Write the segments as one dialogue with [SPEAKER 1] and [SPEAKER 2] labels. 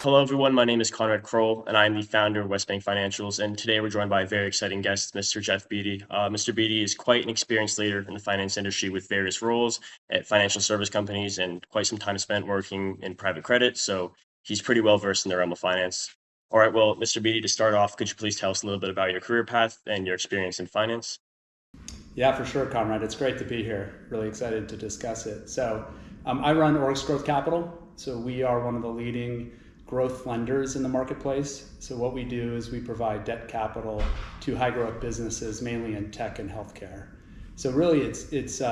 [SPEAKER 1] Hello, everyone. My name is Conrad Kroll, and I'm the founder of West Bank Financials. And today we're joined by a very exciting guest, Mr. Jeff Bede. Mr. Bede is quite an experienced leader in the finance industry with various roles at financial service companies and quite some time spent working in private credit. So he's pretty well versed in the realm of finance. All right, well, Mr. Bede, to start off, could you please tell us a little bit about your career path and your experience in finance?
[SPEAKER 2] Yeah, for sure, Conrad. It's great to be here. Really excited to discuss it. I run ORIX Growth Capital. So we are one of the leading growth lenders in the marketplace. So what we do is we provide debt capital to high growth businesses, mainly in tech and healthcare. So really, it's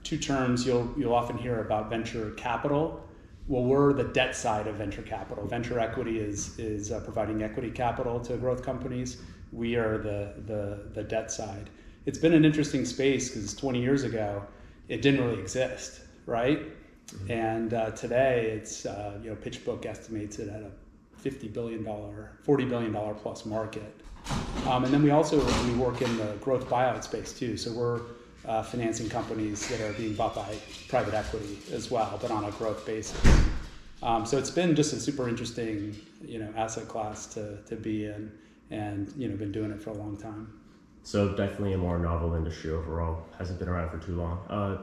[SPEAKER 2] two terms you'll often hear about: venture capital. Well, we're the debt side of venture capital. Venture equity is providing equity capital to growth companies. We are the debt side. It's been an interesting space because 20 years ago, it didn't really exist, right? Mm-hmm. And today, it's PitchBook estimates it at a $50 billion, $40 billion plus market. And then we work in the growth buyout space too. So we're financing companies that are being bought by private equity as well, but on a growth basis. So it's been just a super interesting, asset class to be in, and been doing it for a long time.
[SPEAKER 1] So definitely a more novel industry overall. Hasn't been around for too long.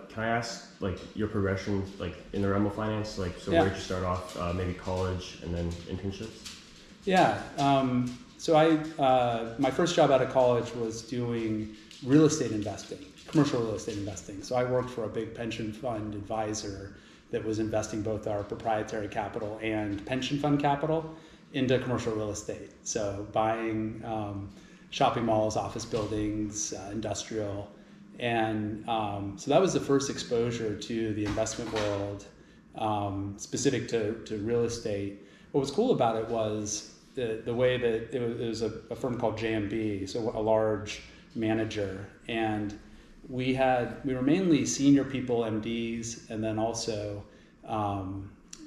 [SPEAKER 1] Can I ask, your progression, in the realm of finance? Where did you start off? Maybe college and then internships?
[SPEAKER 2] Yeah. My first job out of college was doing real estate investing, commercial real estate investing. So I worked for a big pension fund advisor that was investing both our proprietary capital and pension fund capital into commercial real estate. So buying shopping malls, office buildings, industrial. And so that was the first exposure to the investment world, specific to real estate. What was cool about it was the way that it was a firm called JMB, so a large manager. And we were mainly senior people, MDs, and then also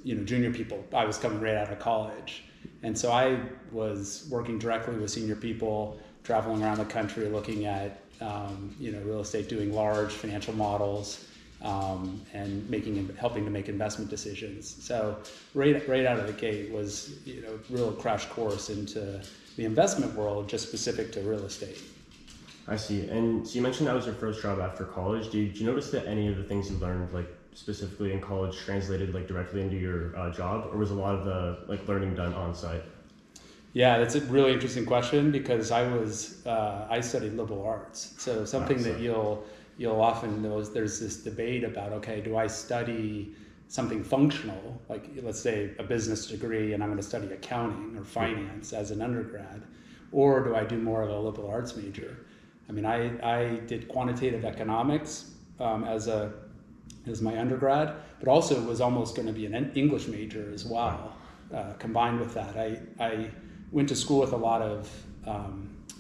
[SPEAKER 2] junior people. I was coming right out of college. And so I was working directly with senior people, traveling around the country, looking at real estate, doing large financial models, and helping to make investment decisions. So right out of the gate was real crash course into the investment world, just specific to real estate.
[SPEAKER 1] I see. And so you mentioned that was your first job after college. Did you notice that any of the things you learned, specifically in college, translated directly into your job, or was a lot of the learning done on site?
[SPEAKER 2] Yeah, that's a really interesting question because I studied liberal arts. So something that you'll often know is there's this debate about, okay, do I study something functional, let's say a business degree, and I'm going to study accounting or finance as an undergrad, or do I do more of a liberal arts major? I mean, I did quantitative economics as my undergrad, but also was almost going to be an English major as well. Combined with that, I went to school with a lot of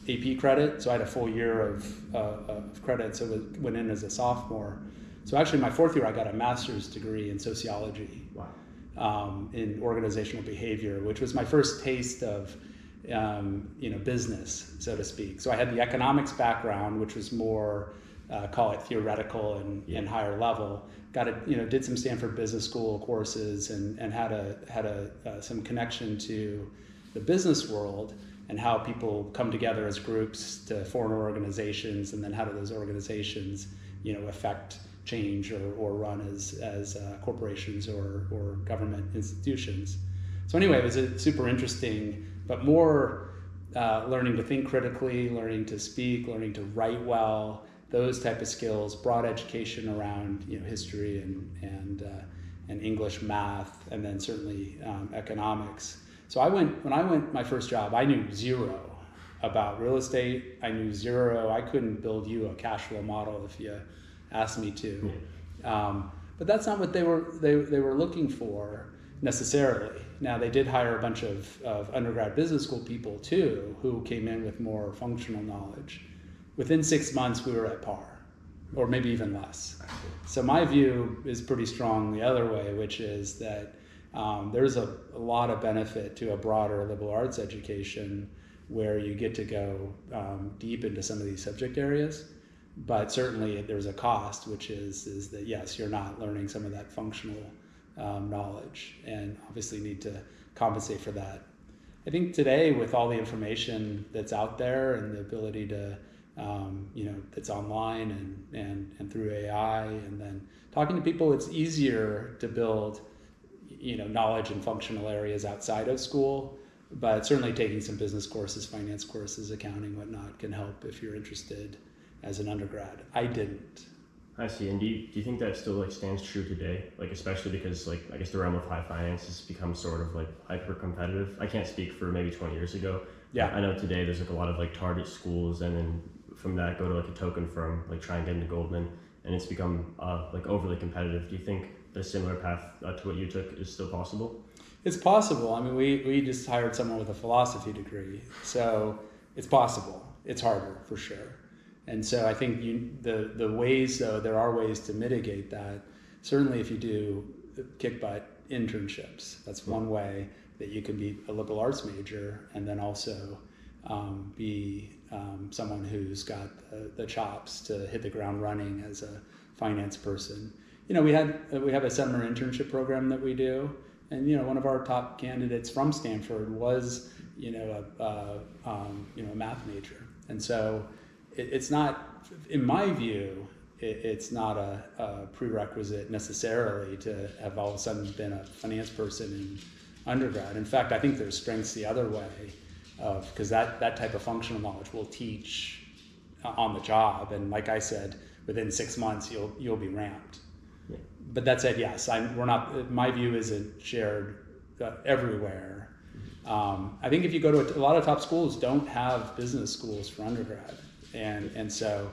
[SPEAKER 2] AP credit, so I had a full year of credit, so went in as a sophomore. So actually my fourth year I got a master's degree in sociology. Wow. In organizational behavior, which was my first taste of business, so to speak. So I had the economics background, which was more call it theoretical and higher level. Did some Stanford Business School courses and had some connection to the business world and how people come together as groups to form organizations, and then how do those organizations affect change or run as corporations or government institutions. So anyway, it was a super interesting, but more learning to think critically, learning to speak, learning to write well, those type of skills, broad education around history and English, math, and then certainly economics. So when I went my first job, I knew zero about real estate. I knew zero. I couldn't build you a cash flow model if you asked me to. But that's not what they were looking for necessarily. Now they did hire a bunch of undergrad business school people too, who came in with more functional knowledge. Within 6 months, we were at par, or maybe even less. So my view is pretty strong the other way, which is that there's a lot of benefit to a broader liberal arts education where you get to go deep into some of these subject areas. But certainly there's a cost, which is that, yes, you're not learning some of that functional knowledge, and obviously need to compensate for that. I think today, with all the information that's out there and the ability to, that's online and through AI, and then talking to people, it's easier to build, knowledge in functional areas outside of school. But certainly taking some business courses, finance courses, accounting, whatnot can help if you're interested as an undergrad. I didn't.
[SPEAKER 1] I see. And do you think that still stands true today? Especially because I guess the realm of high finance has become sort of hyper competitive. I can't speak for maybe 20 years ago.
[SPEAKER 2] Yeah.
[SPEAKER 1] I know today there's a lot of target schools, and then from that go to a token firm, try and get into Goldman, and it's become overly competitive. Do you think the similar path to what you took is still possible?
[SPEAKER 2] It's possible. I mean, we just hired someone with a philosophy degree, so it's possible. It's harder for sure. And so I think the ways, though, there are ways to mitigate that. Certainly if you do kick butt internships, that's one way that you can be a liberal arts major and then also be someone who's got the chops to hit the ground running as a finance person. We have a summer internship program that we do, and one of our top candidates from Stanford was a math major, and so it's not, in my view, it's not a prerequisite necessarily to have all of a sudden been a finance person in undergrad. In fact, I think there's strengths the other way, because that type of functional knowledge will teach on the job, and like I said, within 6 months you'll be ramped. Yeah. But that said, yes, my view isn't shared everywhere. I think if you go to a lot of top schools don't have business schools for undergrad. And so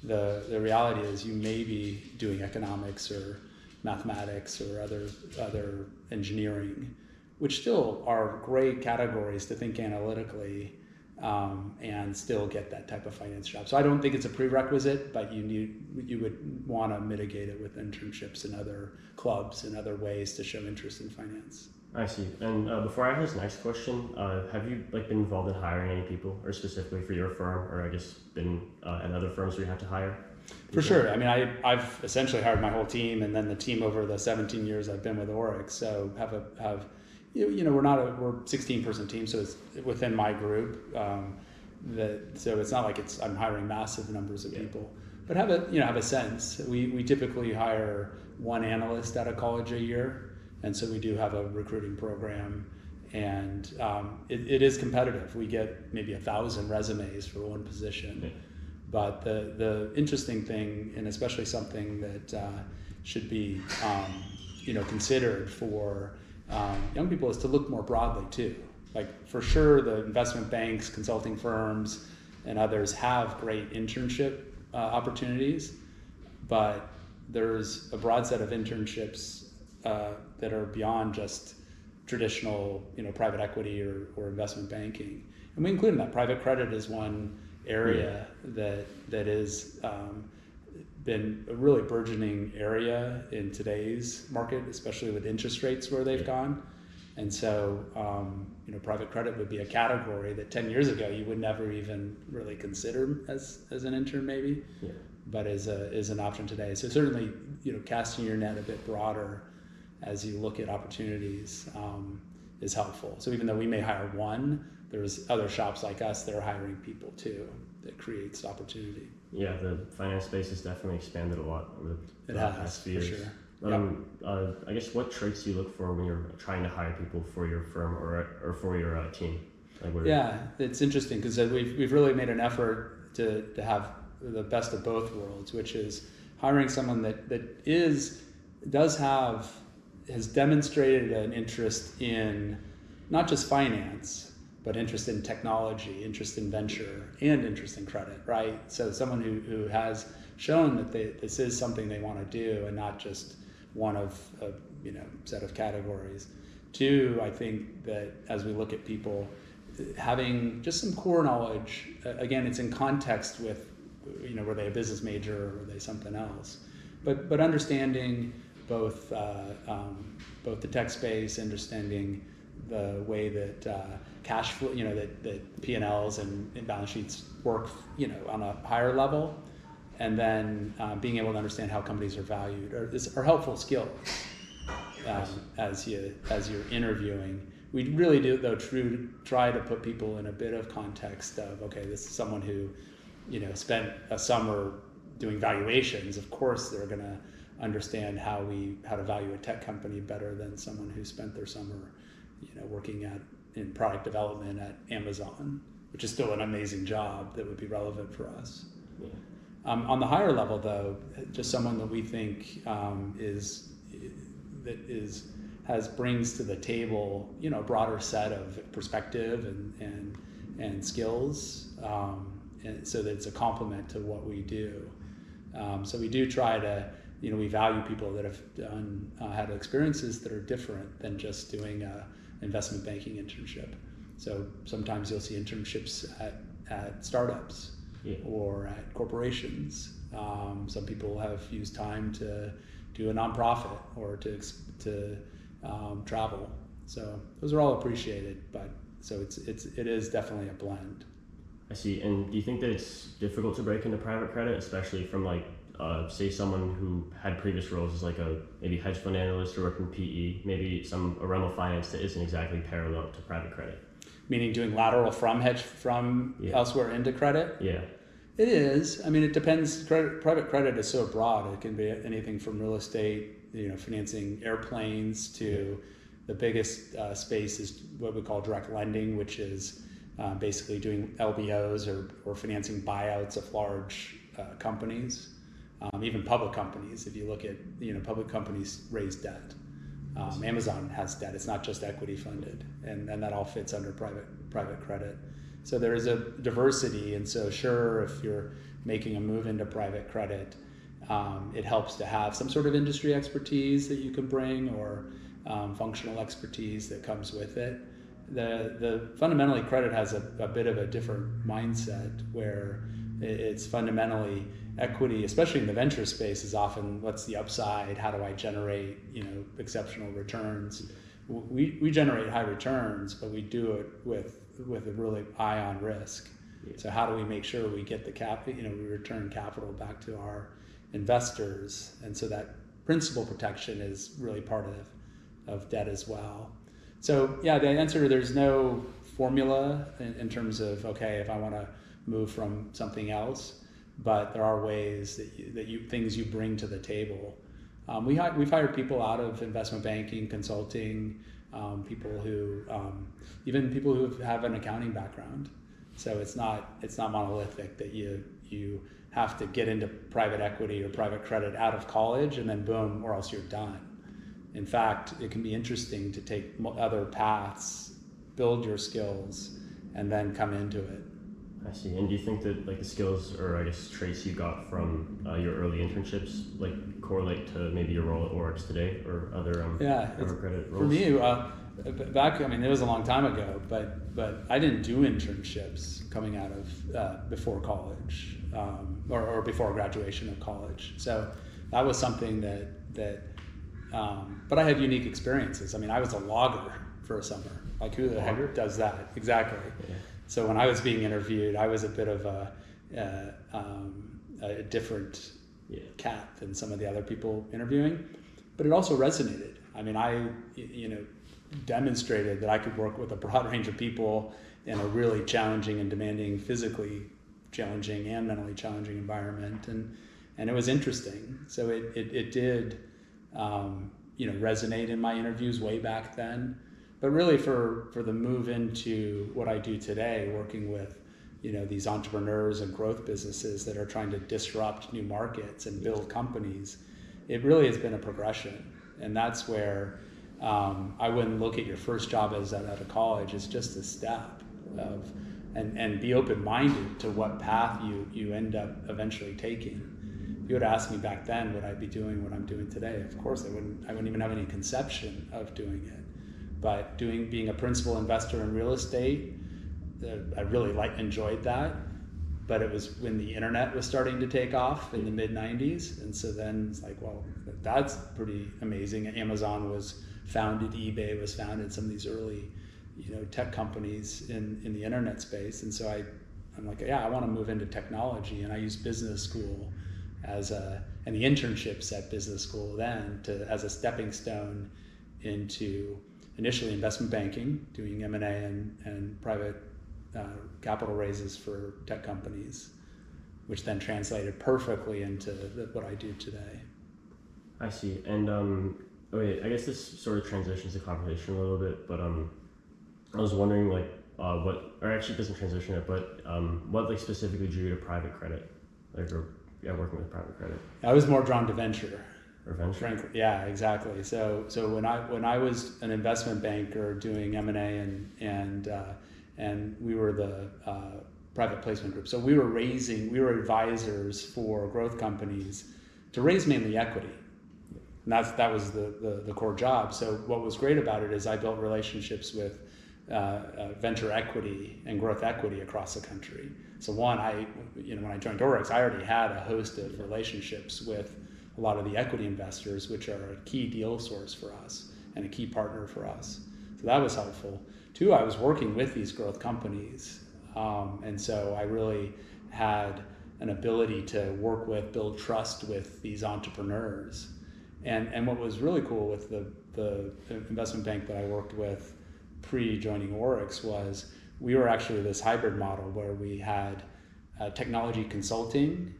[SPEAKER 2] the reality is you may be doing economics or mathematics or other engineering, which still are great categories to think analytically and still get that type of finance job. So I don't think it's a prerequisite, but you would want to mitigate it with internships and other clubs and other ways to show interest in finance.
[SPEAKER 1] I see. And before I ask this next question, have you been involved in hiring any people, or specifically for your firm, or I guess been at other firms where you have to hire people?
[SPEAKER 2] For sure. I mean, I've essentially hired my whole team, and then the team over the 17 years I've been with ORIX. So we're 16-person team, so it's within my group. So it's not like I'm hiring massive numbers of people, but have a sense. We typically hire one analyst out of college a year. And so we do have a recruiting program, and it is competitive. We get maybe 1,000 resumes for one position. Yeah. But the interesting thing, and especially something that should be considered for young people, is to look more broadly too. For sure, the investment banks, consulting firms, and others have great internship opportunities, but there's a broad set of internships that are beyond just traditional, private equity or investment banking, and we include in that private credit is one area that is been a really burgeoning area in today's market, especially with interest rates where they've gone, and so private credit would be a category that 10 years ago you would never even really consider as an intern maybe, but is an option today. So certainly casting your net a bit broader as you look at opportunities is helpful. So even though we may hire one, there's other shops like us that are hiring people too. That creates opportunity.
[SPEAKER 1] Yeah, the finance space has definitely expanded a lot over the past few years.
[SPEAKER 2] For sure.
[SPEAKER 1] I guess what traits do you look for when you're trying to hire people for your firm or for your team?
[SPEAKER 2] It's interesting because we've really made an effort to have the best of both worlds, which is hiring someone that has demonstrated an interest in not just finance, but interest in technology, interest in venture, and interest in credit, right? So someone who has shown that this is something they want to do and not just one of a set of categories. Two, I think that as we look at people, having just some core knowledge, again, it's in context with, were they a business major or were they something else? But understanding both the tech space, understanding the way that cash flow, that P&Ls and balance sheets work, on a higher level, and then being able to understand how companies are valued are helpful skills as you're interviewing. we really do though try to put people in a bit of context of, okay, this is someone who, spent a summer doing valuations. Of course, they're going to understand how to value a tech company better than someone who spent their summer, working in product development at Amazon, which is still an amazing job that would be relevant for us.
[SPEAKER 1] Yeah.
[SPEAKER 2] On the higher level, though, just someone that we think brings to the table, a broader set of perspective and skills, and so that it's a complement to what we do. So we do try to, we value people that have had experiences that are different than just doing a investment banking internship. So sometimes you'll see internships at startups. Yeah. Or at corporations. Some people have used time to do a nonprofit or to travel. So those are all appreciated, but so it is definitely a blend.
[SPEAKER 1] I see. And do you think that it's difficult to break into private credit, especially from say someone who had previous roles as like a maybe hedge fund analyst or working PE, maybe a realm of finance that isn't exactly parallel to private credit?
[SPEAKER 2] Meaning doing lateral from elsewhere into credit?
[SPEAKER 1] Yeah.
[SPEAKER 2] It is. I mean, it depends. Private credit is so broad. It can be anything from real estate, financing airplanes, to the biggest space is what we call direct lending, which is basically doing LBOs or financing buyouts of large companies, even public companies. If you look at, public companies raise debt. Amazon has debt. It's not just equity funded, and that all fits under private credit. So there is a diversity, and so sure, if you're making a move into private credit, it helps to have some sort of industry expertise that you can bring, or functional expertise that comes with it. The fundamentally, credit has a bit of a different mindset where it's fundamentally equity, especially in the venture space, is often what's the upside? How do I generate exceptional returns? We generate high returns, but we do it with a really eye on risk. Yeah. So how do we make sure we get we return capital back to our investors? And so that principal protection is really part of debt as well. So yeah, the answer, there's no formula in terms of, okay, if I want to move from something else, but there are ways things you bring to the table. We've hired people out of investment banking, consulting, even people who have an accounting background. So it's not monolithic that you have to get into private equity or private credit out of college and then boom, or else you're done. In fact, it can be interesting to take other paths, build your skills, and then come into it.
[SPEAKER 1] I see. And do you think that the skills or I guess traits you got from your early internships correlate to maybe your role at ORIX today or other private credit roles?
[SPEAKER 2] For me, back, it was a long time ago, but I didn't do internships coming out of before college or before graduation of college. So that was something that but I had unique experiences. I was a logger for a summer. Who the heck does that? Exactly. Yeah. So when I was being interviewed, I was a bit of a different cat than some of the other people interviewing, but it also resonated. I demonstrated that I could work with a broad range of people in a really challenging and demanding, physically challenging and mentally challenging environment, and it was interesting. So it did resonate in my interviews way back then. But really for the move into what I do today, working with these entrepreneurs and growth businesses that are trying to disrupt new markets and build companies, it really has been a progression. And that's where I wouldn't look at your first job as out of college as just a step of, and be open-minded to what path you end up eventually taking. If you would ask me back then, would I be doing what I'm doing today? Of course I wouldn't even have any conception of doing it. But being a principal investor in real estate, I really enjoyed that. But it was when the internet was starting to take off in the mid-90s. And so then it's well, that's pretty amazing. Amazon was founded, eBay was founded, some of these early tech companies in the internet space. And so I'm I want to move into technology. And I used business school and the internships at business school then as a stepping stone into initially investment banking, doing M&A and private capital raises for tech companies, which then translated perfectly into what I do today.
[SPEAKER 1] I see. And okay, I guess this sort of transitions the conversation a little bit, but I was wondering what, or actually it doesn't transition it, but what specifically drew you to private credit, working with private credit?
[SPEAKER 2] I was more drawn to venture.
[SPEAKER 1] Or venture?
[SPEAKER 2] Frankly, yeah, exactly. So when I was an investment banker doing M&A and we were the private placement group, so we were advisors for growth companies to raise mainly equity. And that was the core job. So what was great about it is I built relationships with venture equity and growth equity across the country. So when I joined ORIX, I already had a host of relationships with a lot of the equity investors, which are a key deal source for us and a key partner for us. So that was helpful. Two, I was working with these growth companies. And so I really had an ability to build trust with these entrepreneurs. And what was really cool with the investment bank that I worked with pre-joining ORIX was we were actually this hybrid model where we had technology consulting,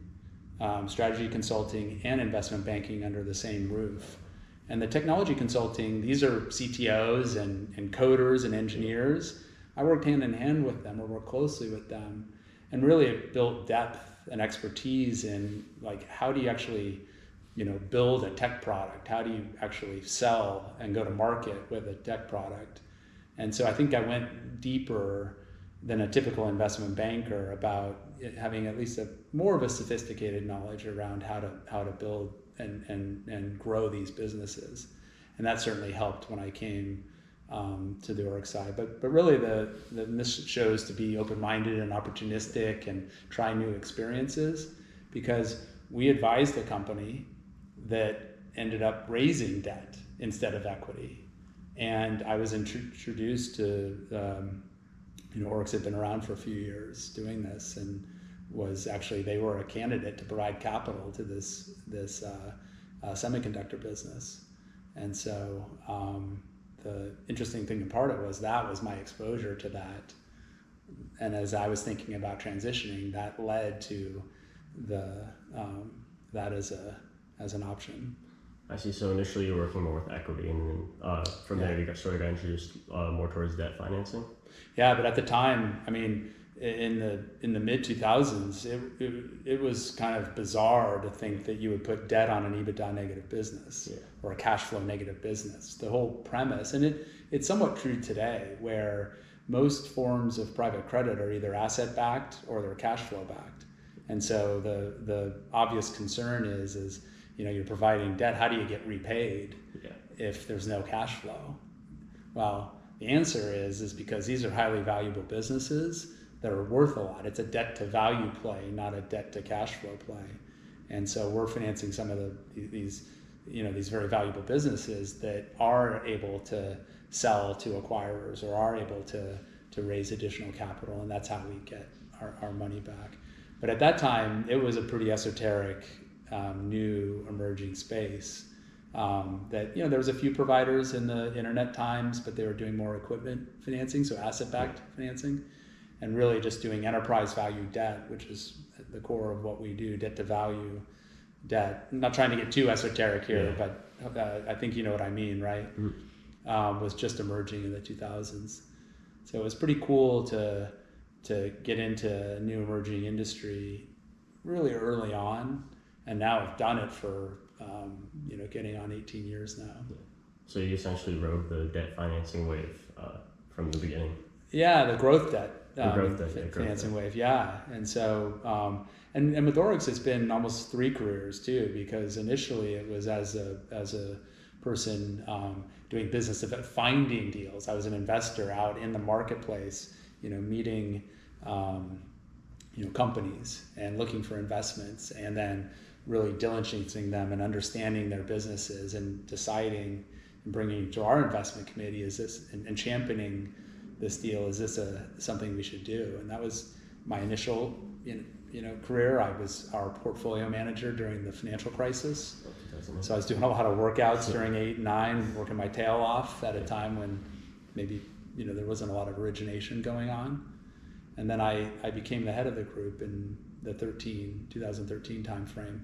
[SPEAKER 2] strategy consulting, and investment banking under the same roof. And the technology consulting, these are CTOs and coders and engineers. I worked hand in hand with them, or worked closely with them, and really it built depth and expertise in how do you actually build a tech product? How do you actually sell and go to market with a tech product? And so I think I went deeper than a typical investment banker about having at least more of a sophisticated knowledge around how to build and grow these businesses. And that certainly helped when I came to the ORIX side. But really this shows to be open-minded and opportunistic and try new experiences, because we advised a company that ended up raising debt instead of equity. And I was introduced to, ORIX had been around for a few years doing this, and they were a candidate to provide capital to this semiconductor business. And so the interesting thing about it was that was my exposure to that. And as I was thinking about transitioning, that led to that as an option.
[SPEAKER 1] I see. So initially you were working more with equity, and then from there you got introduced more towards debt financing.
[SPEAKER 2] Yeah, but at the time, in the mid 2000s, it was kind of bizarre to think that you would put debt on an EBITDA negative business or a cash flow negative business. The whole premise, and it's somewhat true today, where most forms of private credit are either asset backed or they're cash flow backed. And so the obvious concern is you're providing debt. How do you get repaid if there's no cash flow? Well, the answer is because these are highly valuable businesses that are worth a lot. It's a debt to value play, not a debt to cash flow play. And so we're financing some of these very valuable businesses that are able to sell to acquirers or are able to raise additional capital, and that's how we get our money back. But at that time, it was a pretty esoteric, new emerging space. That there was a few providers in the internet times, but they were doing more equipment financing, so asset-backed financing, and really just doing enterprise value debt, which is the core of what we do, debt to value debt. I'm not trying to get too esoteric here, but I think you know what I mean, right? Mm-hmm. Was just emerging in the 2000s. So it was pretty cool to get into a new emerging industry really early on, and now I've done it for getting on 18 years now.
[SPEAKER 1] So you essentially rode the debt financing wave from the beginning.
[SPEAKER 2] Yeah, the growth debt financing wave. Yeah, and so and with ORIX, it's been almost 3 careers too, because initially it was as a person doing business, finding deals. I was an investor out in the marketplace, meeting companies and looking for investments, and then really diligencing them and understanding their businesses and deciding and bringing to our investment committee, is this, and championing this deal, is this something we should do? And that was my initial career, I was our portfolio manager during the financial crisis. So I was doing a lot of workouts during 8 and 9, working my tail off at a time when maybe there wasn't a lot of origination going on. And then I became the head of the group in the 2013 timeframe.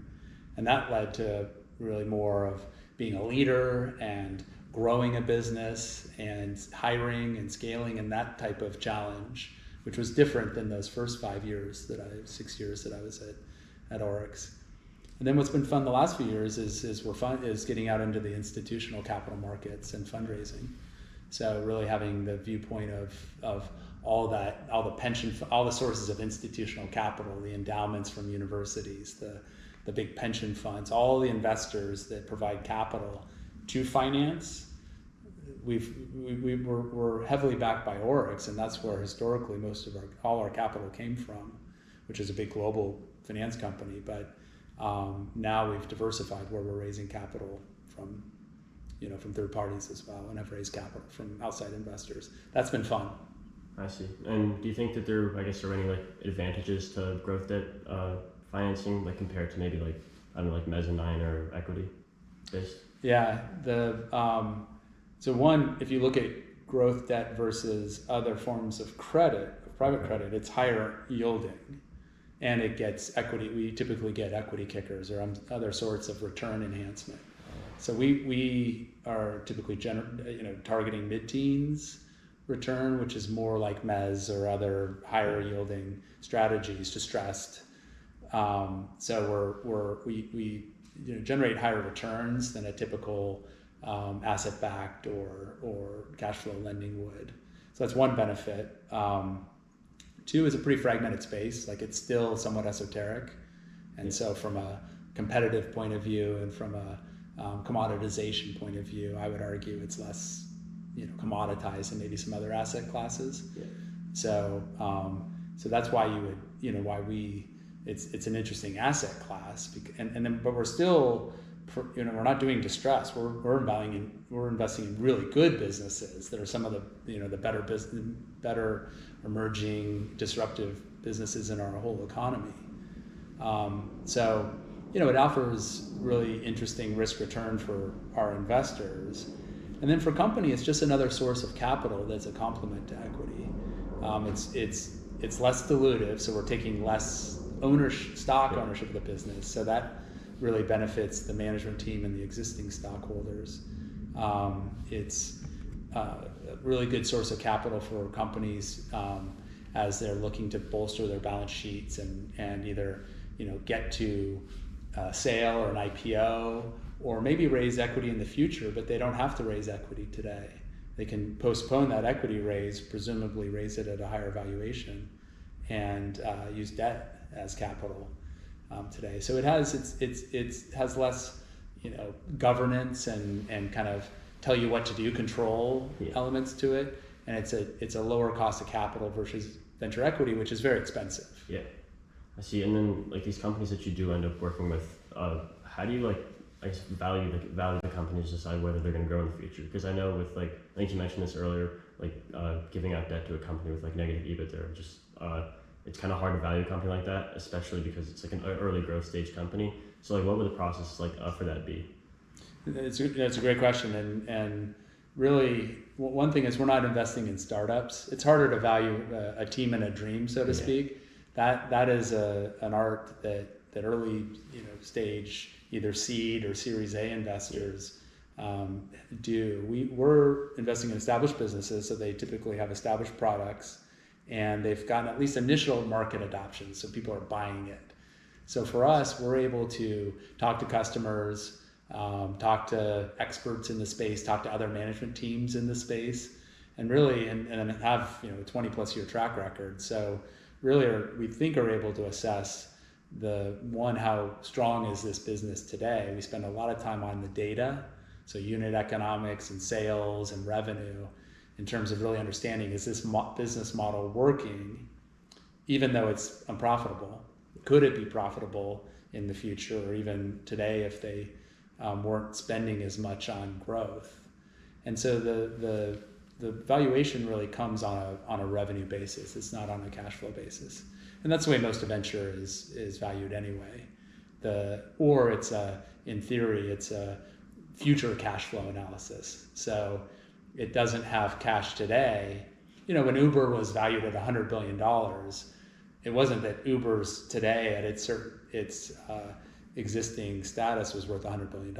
[SPEAKER 2] And that led to really more of being a leader and growing a business and hiring and scaling and that type of challenge, which was different than those first 6 years that I was at ORIX. And then what's been fun the last few years is getting out into the institutional capital markets and fundraising. So really having the viewpoint of all the sources of institutional capital, the endowments from universities, the big pension funds, all the investors that provide capital to finance. We're heavily backed by ORIX, and that's where historically all our capital came from, which is a big global finance company. But now we've diversified where we're raising capital from third parties as well, and have raised capital from outside investors. That's been fun.
[SPEAKER 1] I see. And do you think that there are any advantages to growth debt financing, compared to maybe mezzanine or equity based?
[SPEAKER 2] Yeah. So one, if you look at growth debt versus other forms of credit, private credit, it's higher yielding, and it gets equity. We typically get equity kickers or other sorts of return enhancement. So we are typically targeting mid-teens return, which is more like mezz or other higher yielding strategies, distressed. So we generate higher returns than a typical asset-backed or cash flow lending would. So that's one benefit. Two is a pretty fragmented space. It's still somewhat esoteric, and so from a competitive point of view and from a commoditization point of view, I would argue it's less commoditized than maybe some other asset classes. Yeah. So that's why it's an interesting asset class, but we're still we're not doing distress. We're investing in really good businesses that are some of the better emerging disruptive businesses in our whole economy. So it offers really interesting risk return for our investors. And then for company, it's just another source of capital that's a complement to equity. It's less dilutive, so we're taking less stock ownership of the business. So that really benefits the management team and the existing stockholders. It's a really good source of capital for companies as they're looking to bolster their balance sheets and either get to a sale or an IPO, or maybe raise equity in the future, but they don't have to raise equity today. They can postpone that equity raise, presumably raise it at a higher valuation, and use debt as capital today. So it has less governance and kind of tell you what to do, control elements to it, and it's a lower cost of capital versus venture equity, which is very expensive. Yeah.
[SPEAKER 1] I see. And then these companies that you do end up working with, how do you value the companies, decide whether they're going to grow in the future? Because I know with I think you mentioned this earlier, giving out debt to a company with negative EBITDA, just it's kind of hard to value a company like that, especially because it's an early growth stage company. So what would the process for that be?
[SPEAKER 2] It's a great question, and really one thing is we're not investing in startups. It's harder to value a team and a dream, so to speak. That is an art that early stage either seed or Series A investors do. We're investing in established businesses, so they typically have established products, and they've gotten at least initial market adoption, so people are buying it. So for us, we're able to talk to customers, talk to experts in the space, talk to other management teams in the space, and really and have a 20+ year track record. So really we think are able to assess how strong is this business today. We spend a lot of time on the data, so unit economics and sales and revenue, in terms of really understanding, is this business model working, even though it's unprofitable? Could it be profitable in the future, or even today if they weren't spending as much on growth? And so the valuation really comes on a revenue basis. It's not on a cash flow basis. And that's the way most of venture is valued anyway. Or it's in theory, it's a future cash flow analysis. So it doesn't have cash today. When Uber was valued at $100 billion, it wasn't that Uber's today at its existing status was worth $100 billion.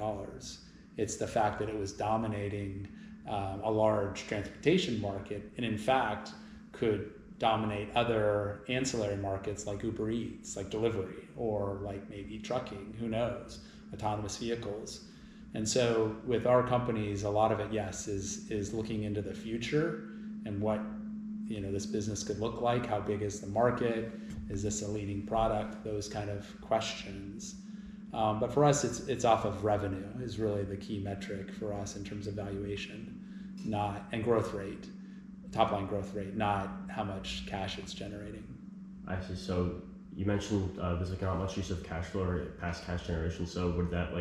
[SPEAKER 2] It's the fact that it was dominating a large transportation market, and in fact could dominate other ancillary markets like Uber Eats, like delivery, or like maybe trucking, who knows, autonomous vehicles. And so with our companies, a lot of it, yes, is looking into the future and what this business could look like. How big is the market? Is this a leading product? Those kind of questions. But for us, it's off of revenue is really the key metric for us in terms of valuation, and growth rate, top line growth rate, not how much cash it's generating.
[SPEAKER 1] I see. So you mentioned there's not much use of cash flow or past cash generation. So would that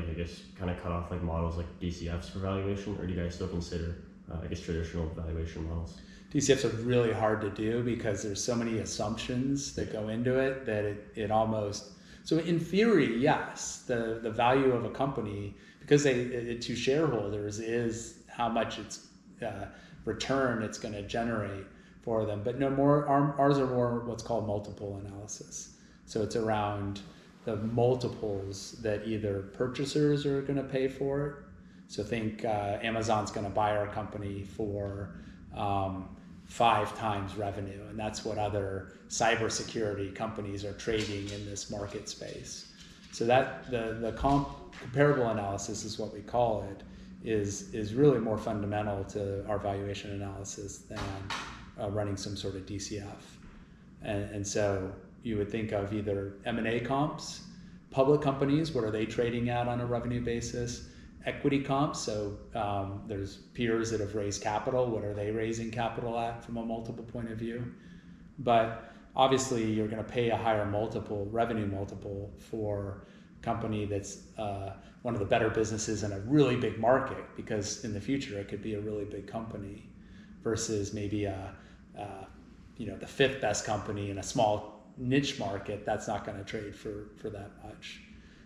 [SPEAKER 1] kind of cut off models like DCFs for valuation, or do you guys still consider traditional valuation models?
[SPEAKER 2] DCFs are really hard to do because there's so many assumptions that go into it that it almost. So in theory, yes, the value of a company, because to shareholders, is how much it's return it's going to generate for them. But no more, ours are more what's called multiple analysis. So it's around the multiples that either purchasers are going to pay for it. So think Amazon's going to buy our company for 5 times revenue, and that's what other cybersecurity companies are trading in this market space. So that the comparable analysis is what we call it, is really more fundamental to our valuation analysis than running some sort of DCF. And so you would think of either M&A comps, public companies, what are they trading at on a revenue basis, equity comps, so there's peers that have raised capital, what are they raising capital at from a multiple point of view. But obviously you're going to pay a higher revenue multiple for a company that's one of the better businesses in a really big market, because in the future it could be a really big company, versus maybe the 5th best company in a small niche market that's not going to trade for that much.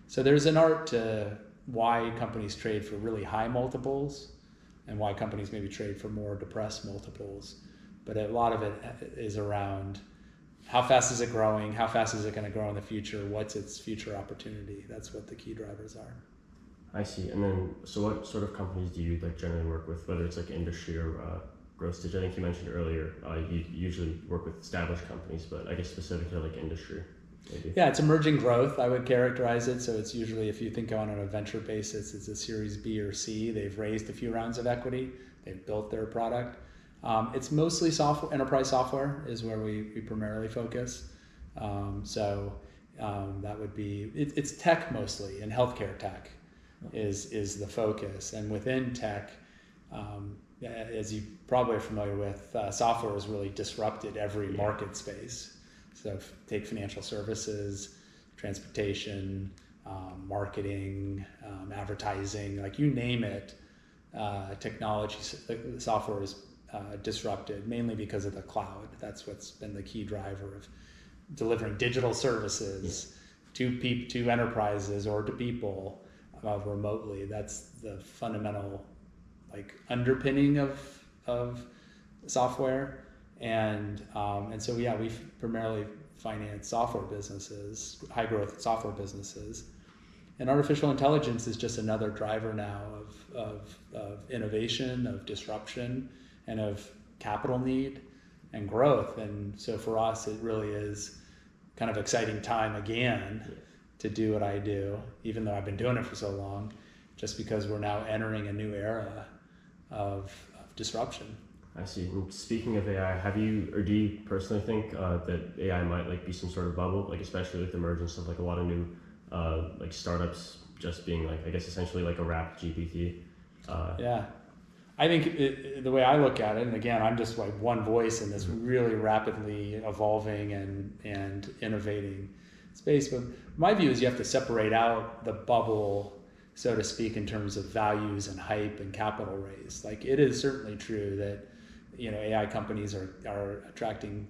[SPEAKER 2] So there's an art to why companies trade for really high multiples and why companies maybe trade for more depressed multiples. But a lot of it is around how fast is it growing, how fast is it going to grow in the future, what's its future opportunity. That's what the key drivers are.
[SPEAKER 1] I see. And then, so what sort of companies do you generally work with, whether it's industry or growth stage? I think you mentioned earlier you usually work with established companies, but I guess specifically industry. Maybe.
[SPEAKER 2] Yeah, it's emerging growth, I would characterize it. So it's usually, if you think on a venture basis, it's a Series B or C. They've raised a few rounds of equity. They've built their product. It's mostly software, enterprise software is where we primarily focus. That would be, it's tech mostly, and healthcare tech is the focus. And within tech, as you probably are familiar with, software has really disrupted every market space. So take financial services, transportation, marketing, advertising, you name it, technology, software is disrupted, mainly because of the cloud. That's what's been the key driver of delivering digital services to enterprises or to people remotely. That's the fundamental underpinning of software. And so we primarily finance software businesses, high growth software businesses, and artificial intelligence is just another driver now of innovation, of disruption, and of capital need and growth. And so for us, it really is kind of exciting time again to do what I do, even though I've been doing it for so long, just because we're now entering a new era of disruption.
[SPEAKER 1] I see. And speaking of AI, do you personally think that AI might be some sort of bubble, especially with the emergence of a lot of new startups just being essentially a wrapped GPT?
[SPEAKER 2] Yeah, I think the way I look at it, and again, I'm just one voice in this really rapidly evolving and innovating space. But my view is you have to separate out the bubble, so to speak, in terms of values and hype and capital raise. It is certainly true that AI companies are attracting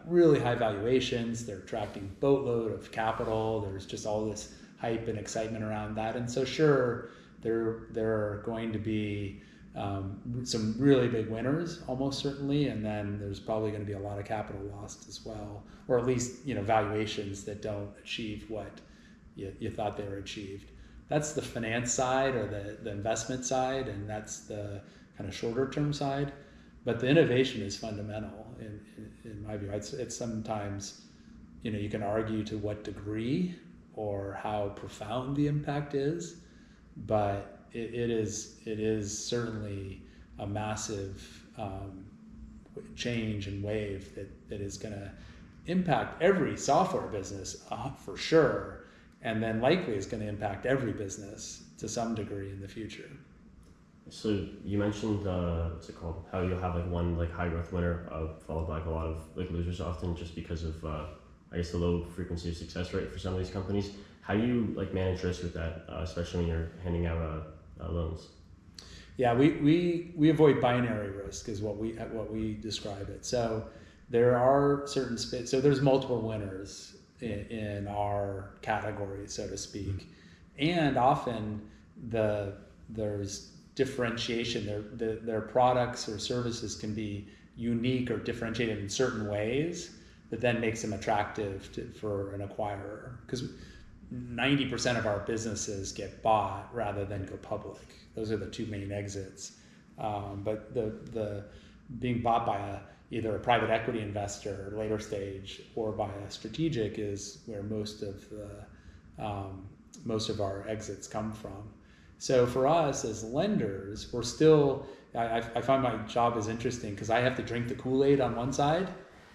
[SPEAKER 2] really high valuations. They're attracting boatload of capital. There's just all this hype and excitement around that. And so sure, there are going to be some really big winners, almost certainly, and then there's probably going to be a lot of capital lost as well, or at least valuations that don't achieve what you thought they were achieved. That's the finance side or the investment side, and that's the kind of shorter term side. But the innovation is fundamental in my view. It's sometimes, you can argue to what degree or how profound the impact is, but it is certainly a massive change and wave that is going to impact every software business for sure, and then likely is going to impact every business to some degree in the future.
[SPEAKER 1] So you mentioned what's it called? How you'll have like one like high growth winner followed by like a lot of like losers often, just because of I guess the low frequency of success rate for some of these companies. How do you like manage risk with that, especially when you're handing out loans?
[SPEAKER 2] Yeah, we avoid binary risk is what we describe it. So there are certain so there's multiple winners in our category, so to speak, and often there's differentiation. Their products or services can be unique or differentiated in certain ways that then makes them attractive for an acquirer, because 90% of our businesses get bought rather than go public. Those are the two main exits. But the being bought by either a private equity investor later stage or by a strategic is where most of our exits come from. So for us as lenders, we're still, I find my job is interesting because I have to drink the Kool-Aid on one side.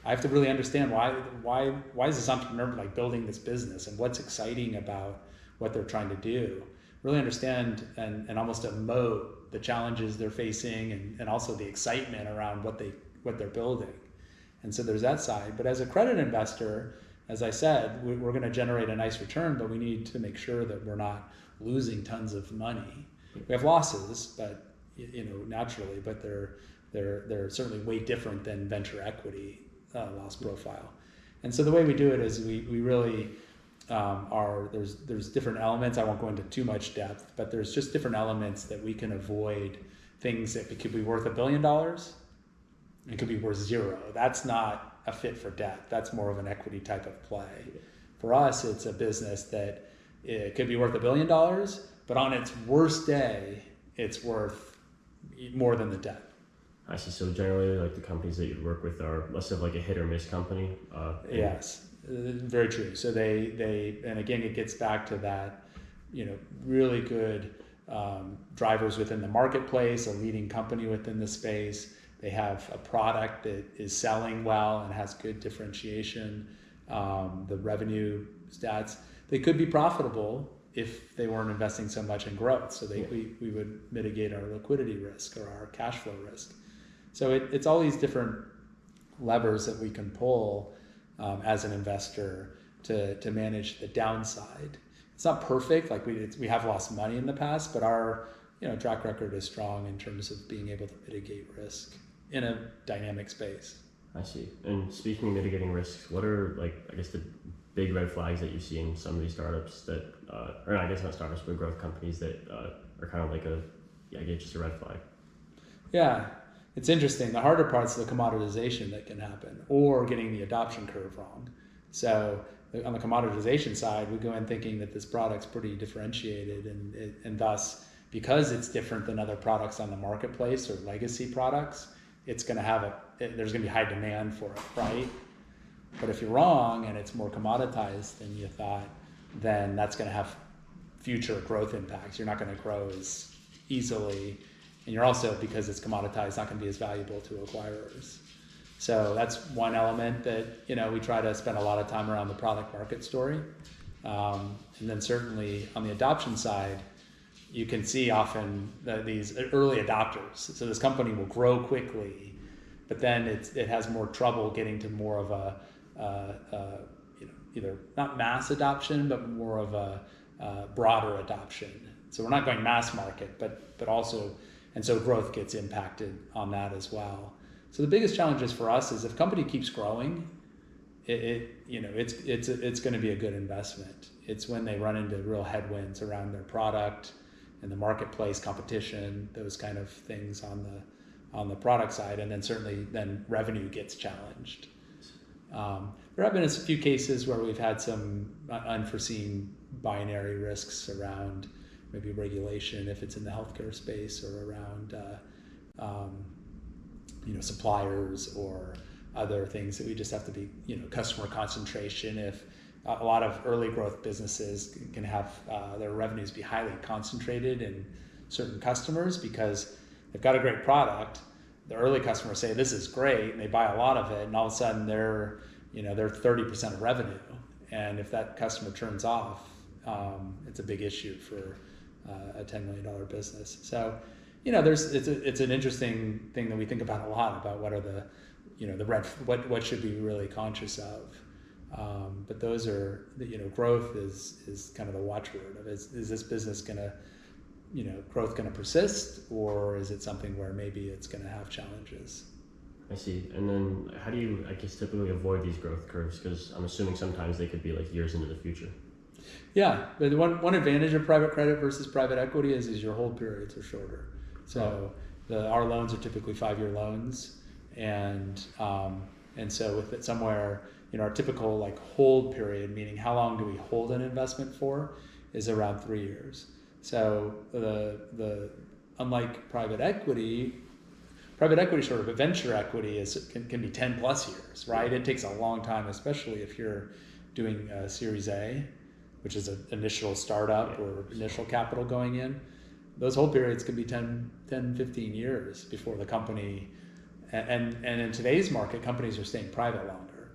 [SPEAKER 2] I have to really understand why is this entrepreneur like building this business and what's exciting about what they're trying to do. Really understand and almost emote the challenges they're facing and also the excitement around what they're building. And so there's that side. But as a credit investor, as I said, we're going to generate a nice return, but we need to make sure that we're not losing tons of money. We have losses, but naturally, but they're certainly way different than venture equity loss profile. And so the way we do it is we really there's different elements. I won't go into too much depth, but there's just different elements that we can avoid. Things that could be worth $1 billion, it could be worth zero. That's not a fit for debt. That's more of an equity type of play. For us, it's a business that it could be worth $1 billion, but on its worst day, it's worth more than the debt.
[SPEAKER 1] I see. So generally, like the companies that you work with are less of like a hit or miss company.
[SPEAKER 2] Yes, very true. So they and again, it gets back to that, really good drivers within the marketplace, a leading company within the space. They have a product that is selling well and has good differentiation. The revenue stats, they could be profitable if they weren't investing so much in growth. So we would mitigate our liquidity risk or our cash flow risk. So it's all these different levers that we can pull as an investor to manage the downside. It's not perfect. Like we have lost money in the past, but our track record is strong in terms of being able to mitigate risk in a dynamic space.
[SPEAKER 1] I see. And speaking of mitigating risks, what are the big red flags that you see in some of these startups that, or I guess not startups, but growth companies that are kind of like just a red flag?
[SPEAKER 2] Yeah, it's interesting. The harder part's the commoditization that can happen, or getting the adoption curve wrong. So on the commoditization side, we go in thinking that this product's pretty differentiated, and thus, because it's different than other products on the marketplace or legacy products, it's going to there's going to be high demand for it, right? But if you're wrong and it's more commoditized than you thought, then that's going to have future growth impacts. You're not going to grow as easily, and you're also, because it's commoditized, not going to be as valuable to acquirers. So that's one element that we try to spend a lot of time around the product market story. And then certainly on the adoption side, you can see often these early adopters. So this company will grow quickly, but then it has more trouble getting to more of a either not mass adoption, but more of a broader adoption. So we're not going mass market, but also, and so growth gets impacted on that as well. So the biggest challenges for us is if a company keeps growing, it's going to be a good investment. It's when they run into real headwinds around their product and the marketplace competition, those kind of things on the product side, and then certainly then revenue gets challenged. There have been a few cases where we've had some unforeseen binary risks around maybe regulation if it's in the healthcare space, or around suppliers or other things that we just have to be, customer concentration. If a lot of early growth businesses can have their revenues be highly concentrated in certain customers because they've got a great product. The early customers say this is great, and they buy a lot of it, and all of a sudden they're 30% of revenue. And if that customer turns off, it's a big issue for a $10 million business. So, it's an interesting thing that we think about a lot, about what are the what should we be really conscious of. But those are growth is kind of the watchword of is this business gonna growth gonna persist, or is it something where maybe it's gonna have challenges?
[SPEAKER 1] I see. And then how do you, I guess, typically avoid these growth curves? Because I'm assuming sometimes they could be like years into the future.
[SPEAKER 2] Yeah, but the one advantage of private credit versus private equity is your hold periods are shorter. So our loans are typically 5-year loans, and so with it somewhere, our typical like hold period, meaning how long do we hold an investment for, is around 3 years. So the unlike private equity sort of, but venture equity can be 10 plus years, right? It takes a long time, especially if you're doing a Series A, which is an initial startup or initial capital going in. Those hold periods could be 10, 15 years before the company, and in today's market, companies are staying private longer.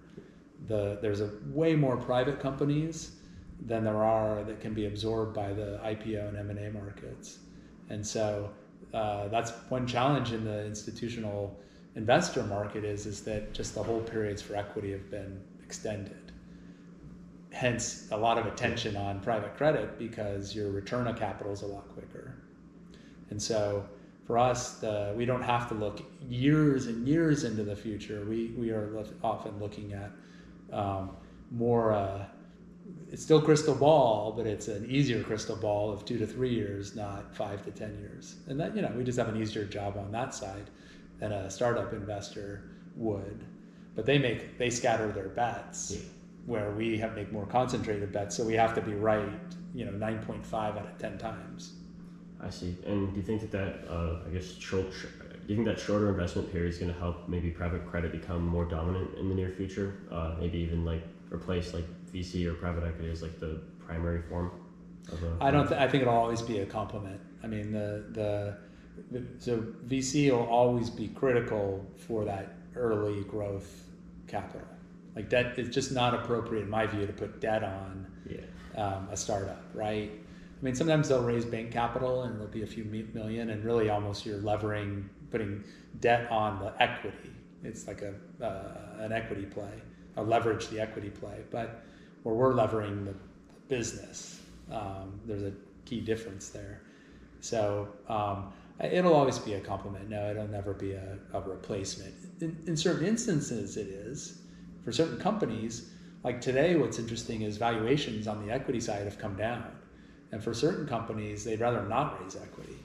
[SPEAKER 2] There's a way more private companies than there are that can be absorbed by the IPO and M&A markets. And so that's one challenge in the institutional investor market is that just the hold periods for equity have been extended. Hence a lot of attention on private credit, because your return of capital is a lot quicker. And so for us, we don't have to look years and years into the future. We are often looking at more, it's still crystal ball, but it's an easier crystal ball of 2 to 3 years, not 5 to 10 years. And that, we just have an easier job on that side than a startup investor would. But they scatter their bets, where we make more concentrated bets. So we have to be right, 9.5 out of 10 times.
[SPEAKER 1] I see. And do you think that do you think that shorter investment period is going to help maybe private credit become more dominant in the near future? Maybe even like replace like VC or private equity as like the primary form of
[SPEAKER 2] I think it'll always be a complement. I mean, so VC will always be critical for that early growth capital. Like debt, it's just not appropriate in my view to put debt on a startup, right? I mean, sometimes they'll raise bank capital and it'll be a few million, and really almost you're putting debt on the equity. It's like an equity play, a leverage the equity play. But where we're levering the business, there's a key difference there. So it'll always be a complement. No, it'll never be a replacement. In certain instances, it is. For certain companies, like today, what's interesting is valuations on the equity side have come down. And for certain companies, they'd rather not raise equity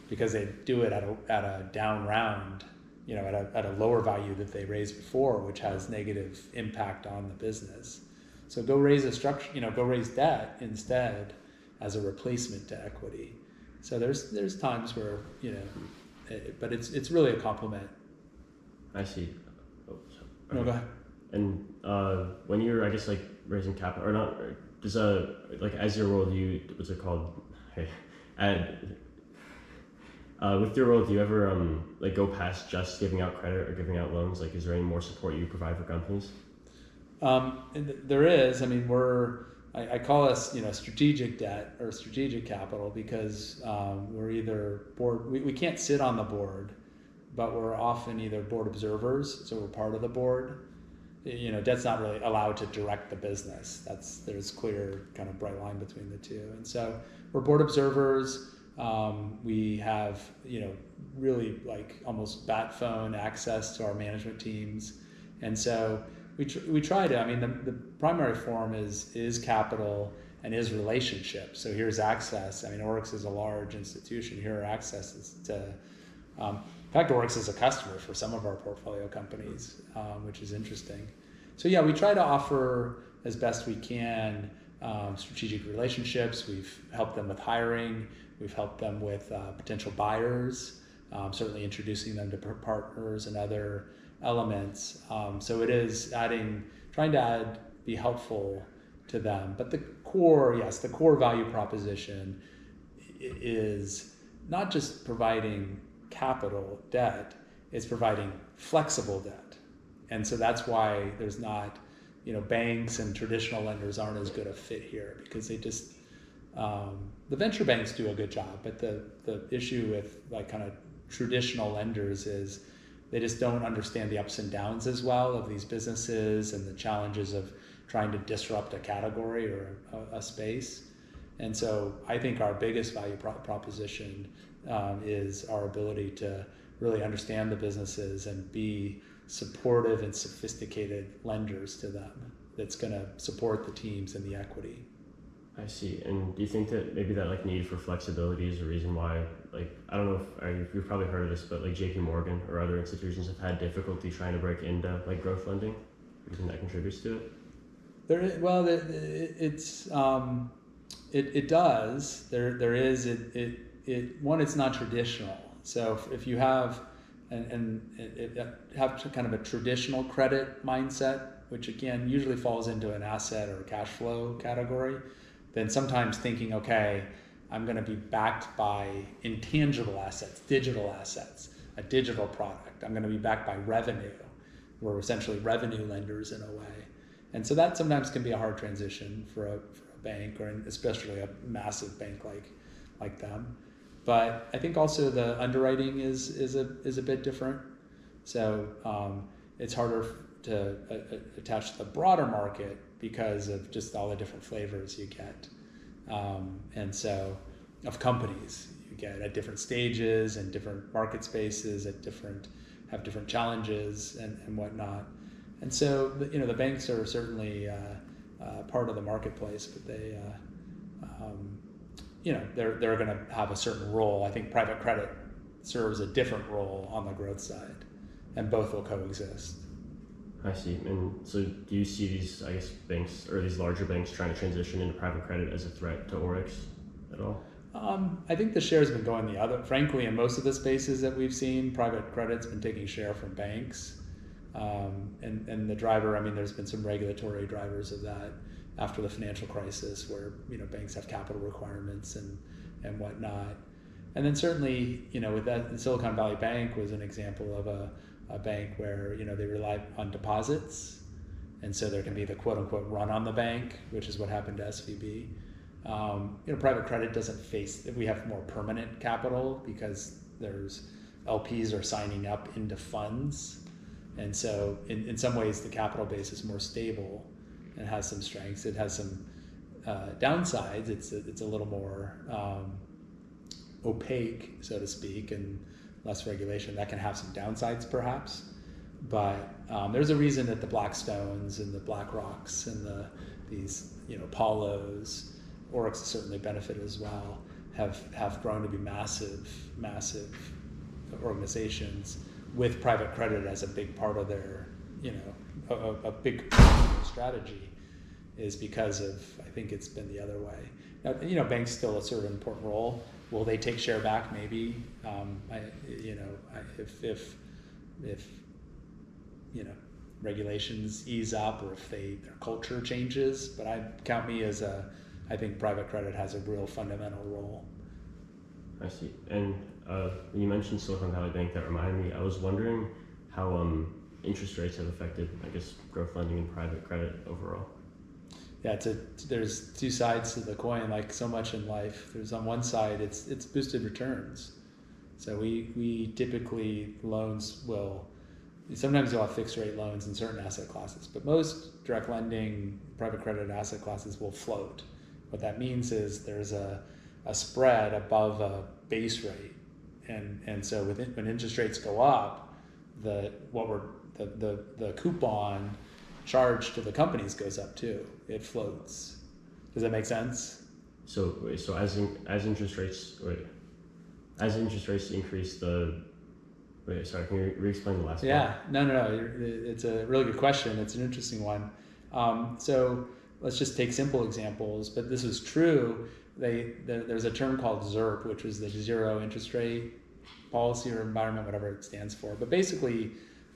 [SPEAKER 2] because they do it at a down round, at a lower value that they raised before, which has negative impact on the business. So go raise go raise debt instead as a replacement to equity. So there's times where, but it's really a complement.
[SPEAKER 1] I see. Oh, sorry.
[SPEAKER 2] No, go ahead.
[SPEAKER 1] And when you're, I guess, like raising capital, or not, does as your role, what's it called? Hey, with your role, do you ever go past just giving out credit or giving out loans? Like, is there any more support you provide for companies?
[SPEAKER 2] There is. I mean, I call us, strategic debt or strategic capital, because we're either board. We can't sit on the board, but we're often either board observers, so we're part of the board. Debt's not really allowed to direct the business. There's clear kind of bright line between the two. And so we're board observers. We have, really like almost bat phone access to our management teams. And so we try to, the primary form is capital and is relationship. So here's access. ORIX is a large institution. Here are accesses to, in fact, ORIX is a customer for some of our portfolio companies, which is interesting. So yeah, we try to offer as best we can strategic relationships. We've helped them with hiring. We've helped them with potential buyers, certainly introducing them to partners and other elements. So it is trying to be helpful to them. But the core value proposition is not just providing capital debt, it's providing flexible debt. And so that's why there's not, banks and traditional lenders aren't as good a fit here, because they just, the venture banks do a good job, but the issue with like kind of traditional lenders is they just don't understand the ups and downs as well of these businesses and the challenges of trying to disrupt a category or a space. And so I think our biggest value proposition is our ability to really understand the businesses and be supportive and sophisticated lenders to them that's going to support the teams and the equity.
[SPEAKER 1] I see. And do you think that maybe that like need for flexibility is a reason why, like, I don't know if you've probably heard of this, but like JP Morgan or other institutions have had difficulty trying to break into like growth lending? Do you think that contributes to it?
[SPEAKER 2] It does. One, it's not traditional. So if you have have kind of a traditional credit mindset, which again usually falls into an asset or cash flow category, then sometimes thinking, okay, I'm going to be backed by intangible assets, digital assets, a digital product. I'm going to be backed by revenue. We're essentially revenue lenders in a way. And so that sometimes can be a hard transition for a bank, or especially a massive bank like them. But I think also the underwriting is a bit different. So it's harder to attach to the broader market because of just all the different flavors you get. And so of companies you get at different stages and different market spaces have different challenges and whatnot. And so the banks are certainly part of the marketplace, but they're going to have a certain role. I think private credit serves a different role on the growth side, and both will coexist.
[SPEAKER 1] I see. And so do you see these, I guess, banks or these larger banks trying to transition into private credit as a threat to ORIX at all?
[SPEAKER 2] I think the share's been going the other. Frankly, in most of the spaces that we've seen, private credit's been taking share from banks. And the driver, there's been some regulatory drivers of that after the financial crisis, where banks have capital requirements and whatnot. And then certainly, with that, Silicon Valley Bank was an example of a bank where they rely on deposits, and so there can be the quote unquote run on the bank, which is what happened to SVB. Private credit doesn't face. We have more permanent capital because there's LPs are signing up into funds, and so in some ways the capital base is more stable and has some strengths. It has some downsides. It's a little more opaque, so to speak, and less regulation. That can have some downsides perhaps, but there's a reason that the Blackstones and the BlackRocks and these Apollos, ORIX has certainly benefited as well, have grown to be massive organizations with private credit as a big part of their a big strategy, is because of, I think it's been the other way. Now, banks still serve an important role. Will they take share back? Maybe. If regulations ease up, or if their culture changes. But I count me as I think private credit has a real fundamental role.
[SPEAKER 1] I see. And when you mentioned Silicon Valley Bank, that reminded me. I was wondering how interest rates have affected, I guess, growth lending and private credit overall.
[SPEAKER 2] Yeah, there's two sides to the coin, like so much in life. There's on one side, it's boosted returns. So we typically sometimes you'll have fixed rate loans in certain asset classes, but most direct lending, private credit asset classes will float. What that means is there's a a spread above a base rate, and so when interest rates go up, the coupon charge to the companies goes up too. It floats. Does that make sense?
[SPEAKER 1] So as interest rates increase, can you re-explain the last part?
[SPEAKER 2] Yeah, no. It's a really good question. It's an interesting one. So let's just take simple examples, but this is true. There's a term called ZIRP, which is the zero interest rate policy or environment, whatever it stands for. But basically,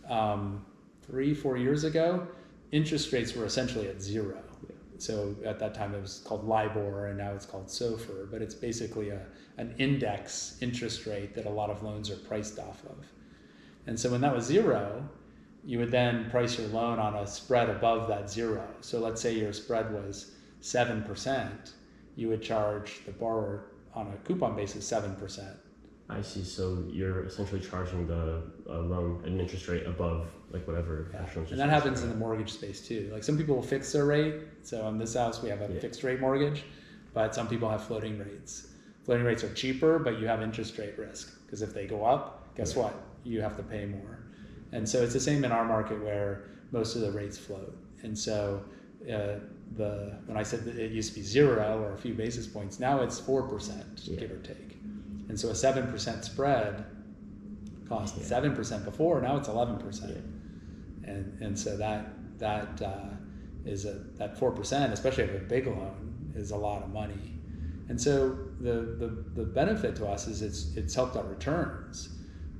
[SPEAKER 2] 3-4 years ago, interest rates were essentially at zero. So at that time it was called LIBOR, and now it's called SOFR, but it's basically an index interest rate that a lot of loans are priced off of. And so when that was zero, you would then price your loan on a spread above that zero. So let's say your spread was 7%, you would charge the borrower on a coupon basis 7%.
[SPEAKER 1] I see. So you're essentially charging the loan at an interest rate above whatever.
[SPEAKER 2] Yeah. And that happens in the mortgage space too. Like some people will fix their rate. So on this house, we have a fixed rate mortgage, but some people have floating rates. Floating rates are cheaper, but you have interest rate risk because if they go up, guess what? You have to pay more. And so it's the same in our market where most of the rates float. And so when I said that it used to be zero or a few basis points, now it's 4%, give or take. And so a 7% spread cost 7% before, now it's 11%. And so that is that 4%, especially if a big loan, is a lot of money. And so the benefit to us is it's helped our returns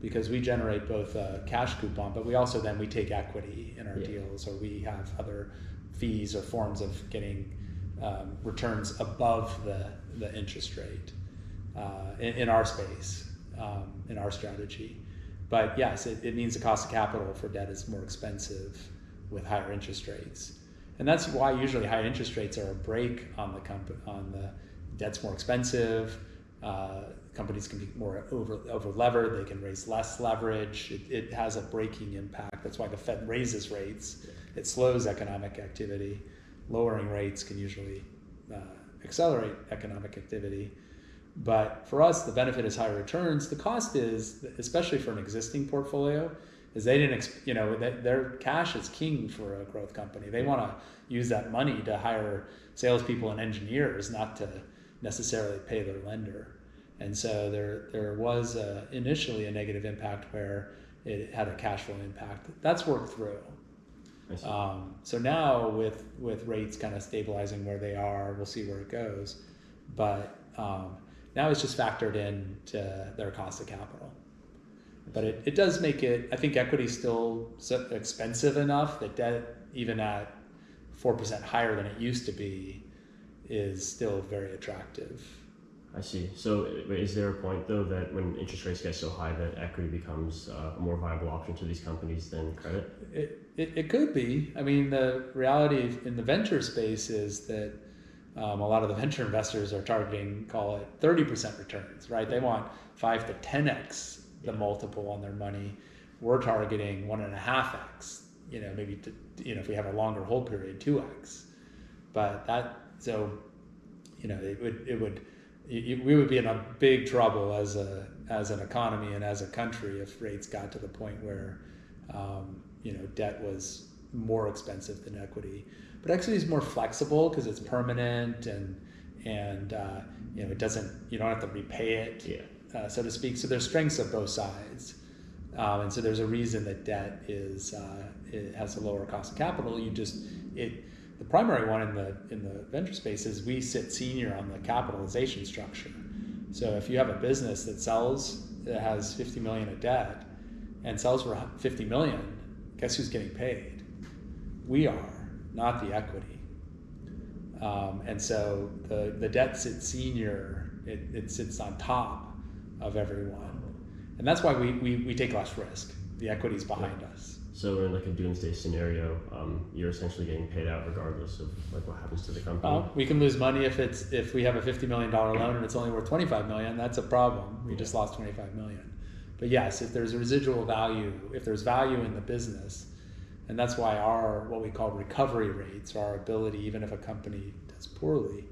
[SPEAKER 2] because we generate both a cash coupon, but we also then we take equity in our deals, or we have other fees or forms of getting returns above the interest rate in our space, in our strategy. But yes, it means the cost of capital for debt is more expensive with higher interest rates. And that's why usually high interest rates are a brake on the debt's more expensive. Companies can be more over levered. They can raise less leverage. It has a braking impact. That's why the Fed raises rates. It slows economic activity. Lowering rates can usually accelerate economic activity. But for us, the benefit is higher returns. The cost is, especially for an existing portfolio, is they didn't, their cash is king for a growth company. They want to use that money to hire salespeople and engineers, not to necessarily pay their lender. And so there was initially a negative impact where it had a cash flow impact. That's worked through. So now with rates kind of stabilizing where they are, we'll see where it goes. But now it's just factored into their cost of capital. But it does make it, I think equity is still expensive enough that debt, even at 4% higher than it used to be, is still very attractive.
[SPEAKER 1] I see. So is there a point though that when interest rates get so high that equity becomes a more viable option to these companies than credit?
[SPEAKER 2] It could be. I mean, the reality in the venture space is that a lot of the venture investors are targeting, call it 30% returns, right? They want 5 to 10x the multiple on their money. We're targeting 1.5x, maybe if we have a longer hold period, 2x. But we would be in a big trouble as an economy and as a country if rates got to the point where debt was more expensive than equity. But equity is more flexible because it's permanent and it doesn't, you don't have to repay it, so to speak. So there's strengths of both sides, and so there's a reason that debt it has a lower cost of capital. The primary one in the venture space is we sit senior on the capitalization structure. So if you have a business that has 50 million of debt and sells for 50 million, guess who's getting paid? We are, not the equity. And so the debt sits senior, it sits on top of everyone. And that's why we take less risk. The equity's behind us.
[SPEAKER 1] So in a doomsday scenario, you're essentially getting paid out regardless of what happens to the company.
[SPEAKER 2] We can lose money if we have a $50 million loan and it's only worth $25 million. That's a problem. We just lost $25 million. But yes, if there's a residual value, if there's value in the business, and that's why what we call recovery rates, our ability, even if a company does poorly,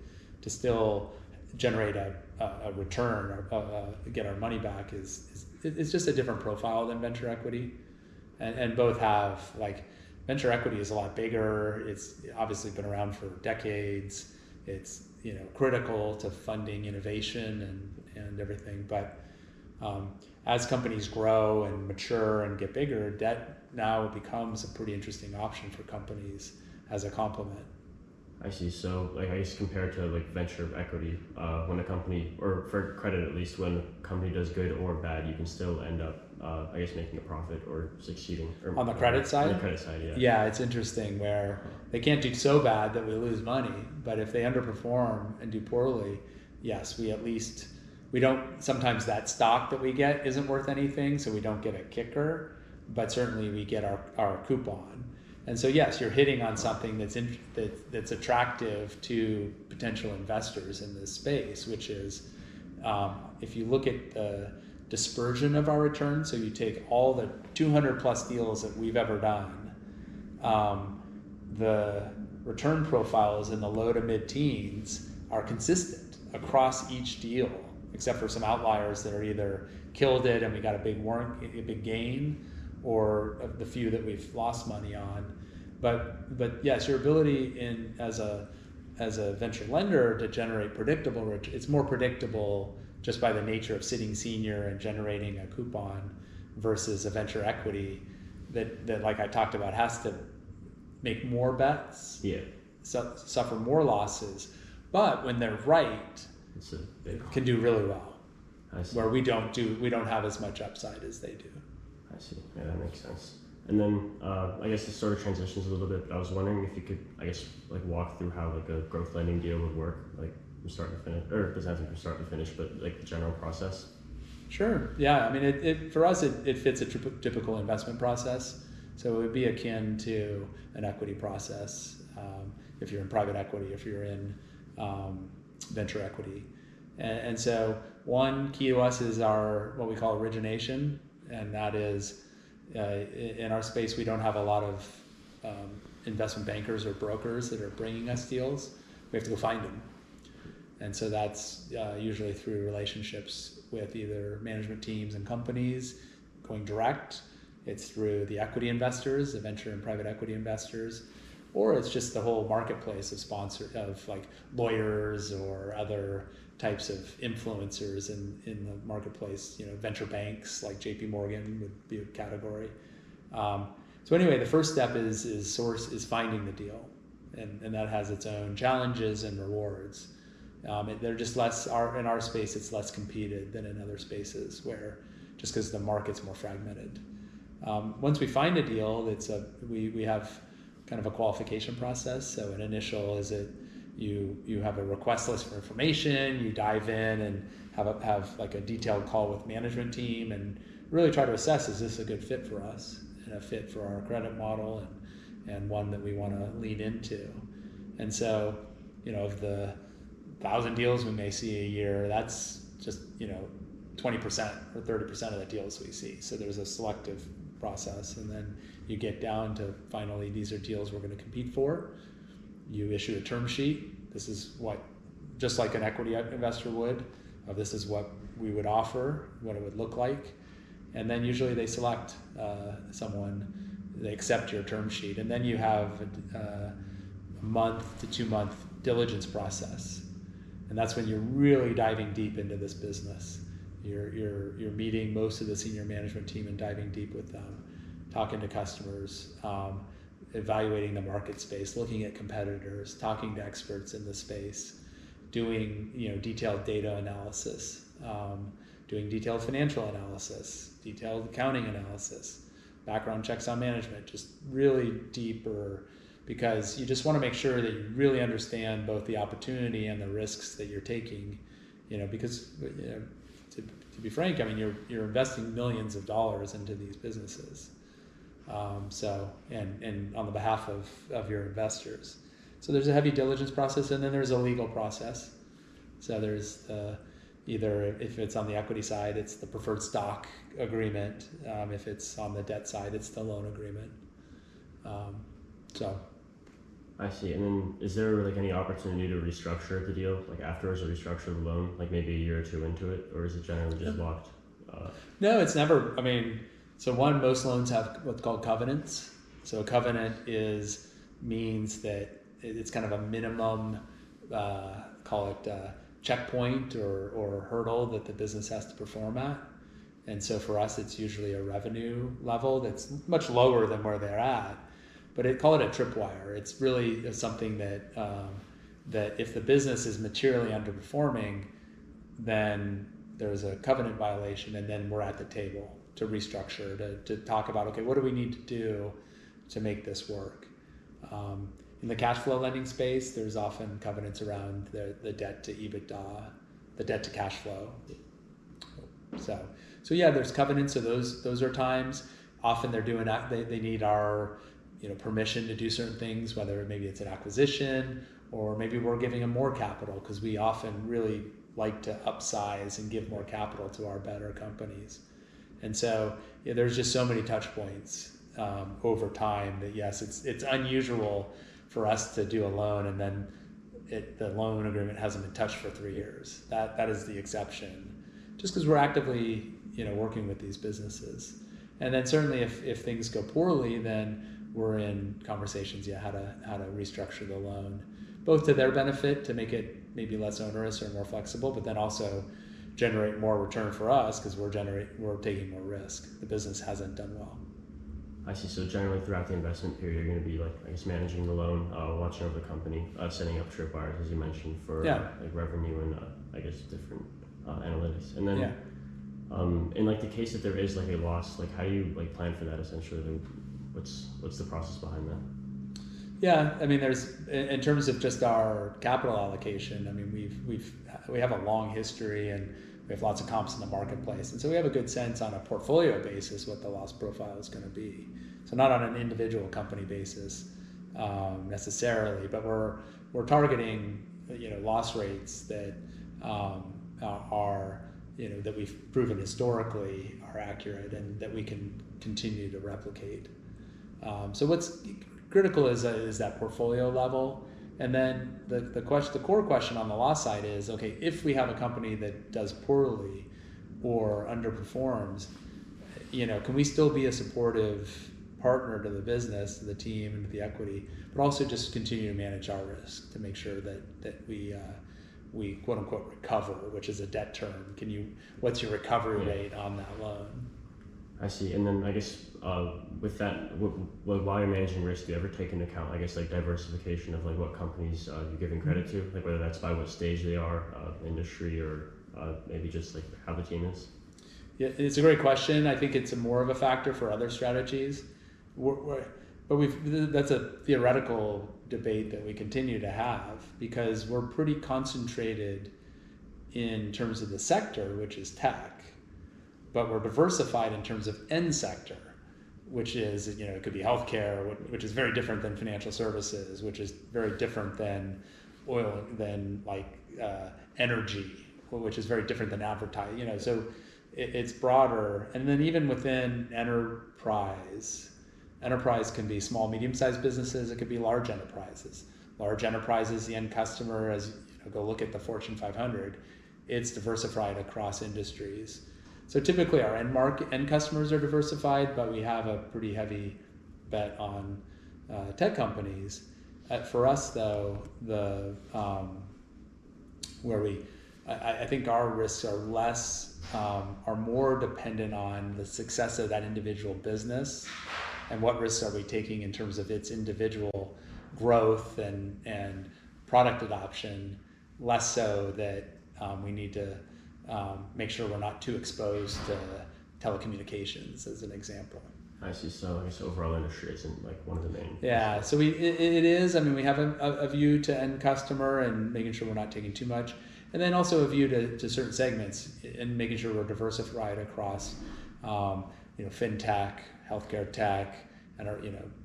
[SPEAKER 2] to still generate a a return or get our money back it's just a different profile than venture equity, and both have, like, venture equity is a lot bigger. It's obviously been around for decades. It's critical to funding innovation and everything. But as companies grow and mature and get bigger, debt now becomes a pretty interesting option for companies as a complement.
[SPEAKER 1] I see. So, like, I guess compared to like venture equity, when a company, or for credit at least, when a company does good or bad, you can still end up, I guess, making a profit or succeeding. Or,
[SPEAKER 2] on the credit side?
[SPEAKER 1] On the credit side, yeah.
[SPEAKER 2] Yeah, it's interesting where they can't do so bad that we lose money, but if they underperform and do poorly, yes, we don't, sometimes that stock that we get isn't worth anything, so we don't get a kicker, but certainly we get our coupon. And so yes, you're hitting on something that's attractive to potential investors in this space, which is, if you look at the dispersion of our returns, so you take all the 200 plus deals that we've ever done, the return profiles in the low to mid teens are consistent across each deal, except for some outliers that are either killed it and we got a big gain, or the few that we've lost money on. But yes, your ability as a venture lender to generate predictable return, it's more predictable just by the nature of sitting senior and generating a coupon, versus a venture equity that like I talked about, has to make more bets, suffer more losses, but when they're right, can do really well.
[SPEAKER 1] I see.
[SPEAKER 2] Where we don't have as much upside as they do.
[SPEAKER 1] I see. Yeah, that makes sense. And then I guess this sort of transitions a little bit, but I was wondering if you could, I guess, like, walk through how like a growth lending deal would work, like from start to finish, or it doesn't have to be from start to finish, but like the general process.
[SPEAKER 2] Sure. Yeah. I mean, it for us, it fits a typical investment process. So it would be akin to an equity process, if you're in private equity, if you're in venture equity. And so one key to us is our, what we call origination, and that is, in our space, we don't have a lot of investment bankers or brokers that are bringing us deals. We have to go find them. And so that's usually through relationships with either management teams and companies going direct. It's through the equity investors, the venture and private equity investors, or it's just the whole marketplace of like lawyers or other types of influencers in the marketplace. Venture banks like JP Morgan would be a category. So anyway, the first step is finding the deal, and that has its own challenges and rewards. They're just less, in our space, it's less competed than in other spaces, where just because the market's more fragmented. Once we find a deal, we have kind of a qualification process. So an initial is you have a request list for information, you dive in and have like a detailed call with management team and really try to assess, is this a good fit for us and a fit for our credit model and one that we want to lean into. And so, of the 1,000 deals we may see a year, that's just 20% or 30% of the deals we see. So there's a selective process, and then you get down to finally, these are deals we're going to compete for. You issue a term sheet. This is what, just like an equity investor would, this is what we would offer, what it would look like. And then usually they select someone, they accept your term sheet, and then you have a month to 2 month diligence process. And that's when you're really diving deep into this business. You're meeting most of the senior management team and diving deep with them, talking to customers, evaluating the market space, looking at competitors, talking to experts in the space, doing detailed data analysis, doing detailed financial analysis, detailed accounting analysis, background checks on management, just really deeper, because you just want to make sure that you really understand both the opportunity and the risks that you're taking, because to be frank, I mean, you're investing millions of dollars into these businesses. So on the behalf of your investors. So there's a heavy diligence process, and then there's a legal process. So there's either, if it's on the equity side, it's the preferred stock agreement. If it's on the debt side, it's the loan agreement. So
[SPEAKER 1] I see. And then is there like any opportunity to restructure the deal, like afterwards, or restructure the loan, like maybe a year or two into it, or is it generally just locked?
[SPEAKER 2] No, it's never. I mean, so one, most loans have what's called covenants. So a covenant means that it's kind of a minimum, call it checkpoint or hurdle that the business has to perform at. And so for us, it's usually a revenue level that's much lower than where they're at. But call it a tripwire. It's really something that if the business is materially underperforming, then there's a covenant violation, and then we're at the table to restructure, to talk about, okay, what do we need to do to make this work? In the cash flow lending space, there's often covenants around the debt to EBITDA, the debt to cash flow. So yeah, there's covenants. So those are times. Often they're doing that. They need our permission to do certain things, whether maybe it's an acquisition or maybe we're giving them more capital, because we often really like to upsize and give more capital to our better companies. And so there's just so many touch points over time that yes, it's unusual for us to do a loan and then the loan agreement hasn't been touched for 3 years. That is the exception, just because we're actively working with these businesses. And then certainly if things go poorly, then we're in conversations how to restructure the loan, both to their benefit to make it maybe less onerous or more flexible, but then also generate more return for us because we're taking more risk. The business hasn't done well.
[SPEAKER 1] I see. So generally throughout the investment period, you're going to be managing the loan, watching over the company, setting up tripwires, as you mentioned, for revenue and different analytics. And then in the case that there is a loss, how do you plan for that essentially? What's the process behind that?
[SPEAKER 2] Yeah, I mean, there's in terms of just our capital allocation. I mean, we have a long history and we have lots of comps in the marketplace, and so we have a good sense on a portfolio basis what the loss profile is going to be. So not on an individual company basis necessarily, but we're targeting loss rates that are that we've proven historically are accurate and that we can continue to replicate. So what's critical is that portfolio level, and then the core question on the loss side is, okay, if we have a company that does poorly or underperforms, can we still be a supportive partner to the business, to the team, and to the equity, but also just continue to manage our risk to make sure that we quote unquote recover, which is a debt term. What's your recovery rate on that loan?
[SPEAKER 1] I see. And then with that, while you're managing risk, do you ever take into account, diversification of what companies you're giving credit to, whether that's by what stage they are, industry, or maybe just how the team is?
[SPEAKER 2] Yeah, it's a great question. I think it's more of a factor for other strategies, that's a theoretical debate that we continue to have because we're pretty concentrated in terms of the sector, which is tech, but we're diversified in terms of end sector, which is, it could be healthcare, which is very different than financial services, which is very different than oil, than energy, which is very different than advertising, so it's broader. And then even within enterprise can be small, medium-sized businesses. It could be large enterprises. Large enterprises, the end customer, as go look at the Fortune 500, it's diversified across industries. So typically our end customers are diversified, but we have a pretty heavy bet on tech companies. For us, though, I think our risks are more dependent on the success of that individual business and what risks are we taking in terms of its individual growth and product adoption, less so that we need to make sure we're not too exposed to telecommunications, as an example.
[SPEAKER 1] I see. So I guess overall industry isn't one of the main.
[SPEAKER 2] Yeah. So it is. I mean, we have a view to end customer and making sure we're not taking too much, and then also a view to certain segments and making sure we're diversified across, fintech, healthcare tech, and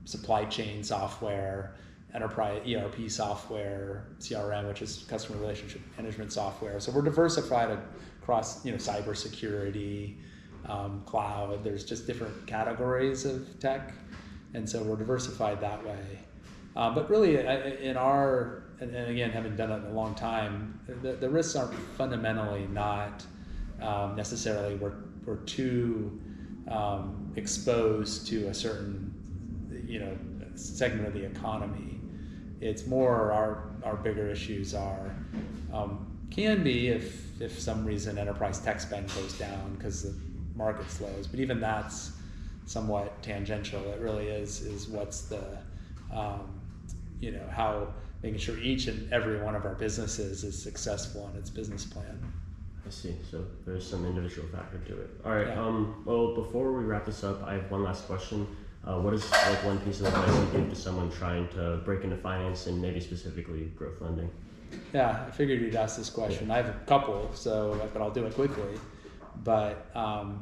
[SPEAKER 2] supply chain software, enterprise ERP software, CRM, which is customer relationship management software. So we're diversified across cybersecurity, cloud. There's just different categories of tech, and so we're diversified that way. But really, in our, and again, having done it in a long time, the risks are fundamentally not necessarily we're too exposed to a certain, segment of the economy. It's more our bigger issues are can be if some reason enterprise tech spend goes down because the market slows, but even that's somewhat tangential. It really is what's the how making sure each and every one of our businesses is successful on its business plan.
[SPEAKER 1] I see. So there's some individual factor to it. All right.
[SPEAKER 2] Yeah.
[SPEAKER 1] Well, before we wrap this up, I have one last question. What is one piece of advice you give to someone trying to break into finance and maybe specifically growth lending?
[SPEAKER 2] Yeah, I figured you'd ask this question. Yeah. I have a couple, but I'll do it quickly. But I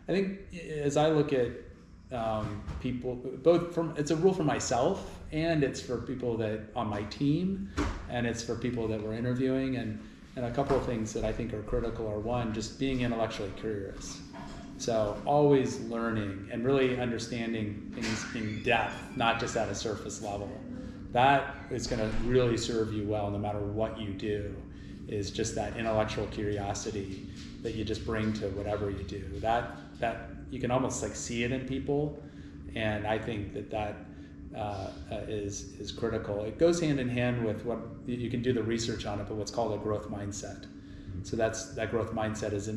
[SPEAKER 2] think as I look at people, it's a rule for myself and it's for people that on my team and it's for people that we're interviewing, and a couple of things that I think are critical are, one, just being intellectually curious. So always learning and really understanding things in depth, not just at a surface level. That is going to really serve you well no matter what you do, is just that intellectual curiosity that you just bring to whatever you do. That you can almost like see it in people, and I think that is critical. It goes hand in hand with what you can do the research on it, but what's called a growth mindset. So that growth mindset is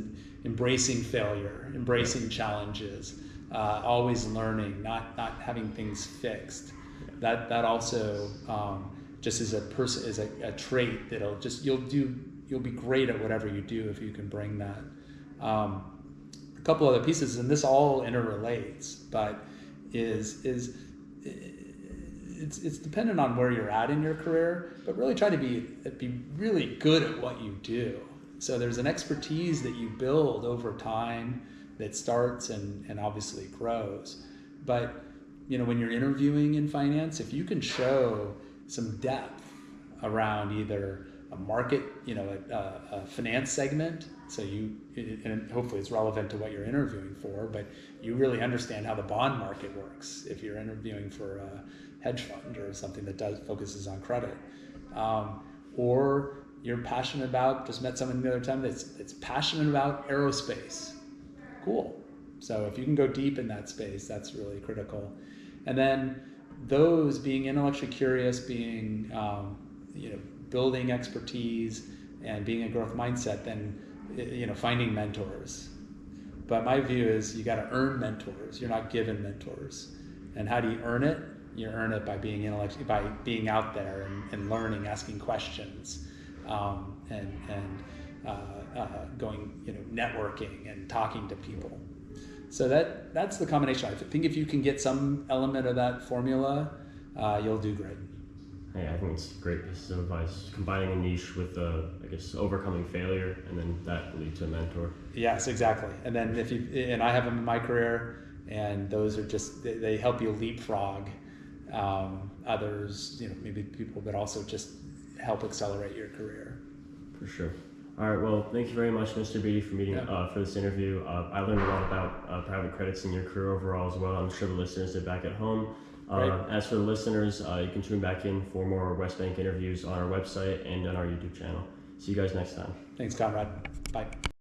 [SPEAKER 2] embracing failure, embracing challenges, always learning, not having things fixed. That also just is a trait that'll just you'll be great at whatever you do if you can bring that. A couple other pieces, and this all interrelates, but it's dependent on where you're at in your career, but really try to be really good at what you do. So there's an expertise that you build over time that starts and obviously grows. But when you're interviewing in finance, if you can show some depth around either a market, a finance segment, and hopefully it's relevant to what you're interviewing for, but you really understand how the bond market works if you're interviewing for a hedge fund or something that focuses on credit, or you're passionate about, just met someone the other time that's passionate about aerospace. Cool. So if you can go deep in that space, that's really critical. And then those being intellectually curious, being building expertise and being a growth mindset, then finding mentors. But my view is you got to earn mentors. You're not given mentors. And how do you earn it? You earn it by being by being out there and learning, asking questions, going networking and talking to people. So that's the combination. I think if you can get some element of that formula, you'll do great.
[SPEAKER 1] Hey, I think it's a great piece of advice. Combining a niche with, overcoming failure, and then that will lead to a mentor.
[SPEAKER 2] Yes, exactly. And then I have them in my career, and those are they help you leapfrog others, maybe people that also just help accelerate your career.
[SPEAKER 1] For sure. All right. Well, thank you very much, Mr. Bede, for meeting for this interview. I learned a lot about private credits in your career overall as well. I'm sure the listeners did back at home. As for the listeners, you can tune back in for more West Bank interviews on our website and on our YouTube channel. See you guys next time.
[SPEAKER 2] Thanks, Conrad. Bye.